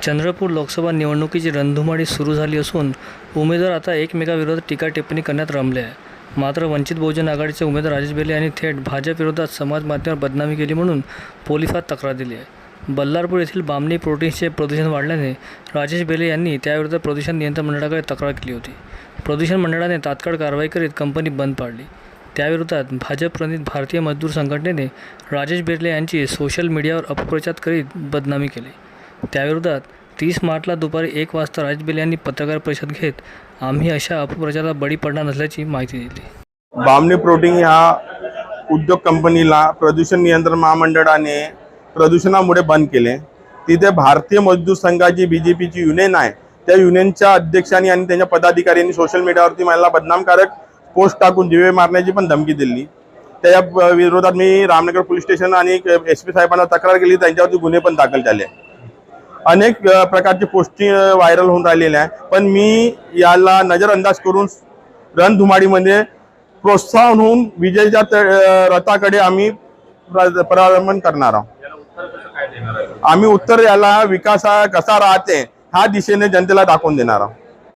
चंद्रपूर लोकसभा निवडणुकीची रणधुमाळी सुरू झाली असून उमेदवार आता एकमेकाविरोधात टीका टिप्पणी करण्यात रमले आहे। मात्र वंचित बहुजन आघाडीचे उमेदवार राजेश बेले यांनी थेट भाजप विरोधात समाज माध्यमावर बदनामी केली म्हणून पोलिसात तक्रार दिली आहे। बल्लारपूर येथील बामणी प्रोटीन्सचे प्रदूषण वाढल्याने राजेश बेले यांनी त्याविरुद्ध प्रदूषण नियंत्रण मंडळाकडे तक्रार केली होती। प्रदूषण मंडळाने तात्काळ कारवाई करीत कंपनी बंद पाडली। त्याविरोधात भाजप प्रणित भारतीय मजदूर संघटनेने राजेश बेले यांची सोशल मीडियावर अपप्रचार करीत बदनामी केली। त्याविरोधात 30 मार्चला दुपारी 1 वाजता राजेश बेले यांनी पत्रकार परिषद घेत आम्ही अशा अपप्रचाराला बळी पडणार नसल्याची माहिती दिली। बामणी प्रोटीन ह्या उद्योग कंपनीला प्रदूषण नियंत्रण महामंडळाने प्रदूषणामुळे बंद केले। तिथे भारतीय मजदूर संघाची बीजेपीची युनियन आहे, त्या युनियनच्या अध्यक्षांनी आणि त्यांच्या पदाधिकाऱ्यांनी सोशल मीडियावरती मला बदनामकारक पोस्ट टाकून जीवे मारण्याची पण धमकी दिली। त्या विरोधात मी रामनगर पोलीस स्टेशन आणि SP साहेबांना तक्रार केली, त्यांच्यावरती गुन्हे पण दाखल झाले। अनेक प्रकारची पोस्टिंग व्हायरल होऊन राहिलेल्या आहे, पण मी याला नजरअंदाज करून रणधुमाळीमध्ये प्रोत्साहन होऊन विजयाच्या रथाकडे आम्ही प्रारंभ करणार आहोत। आम्ही उत्तर याला विकास कसा राहते ह्या दिशेने जनतेला दाखवून देणार आहोत।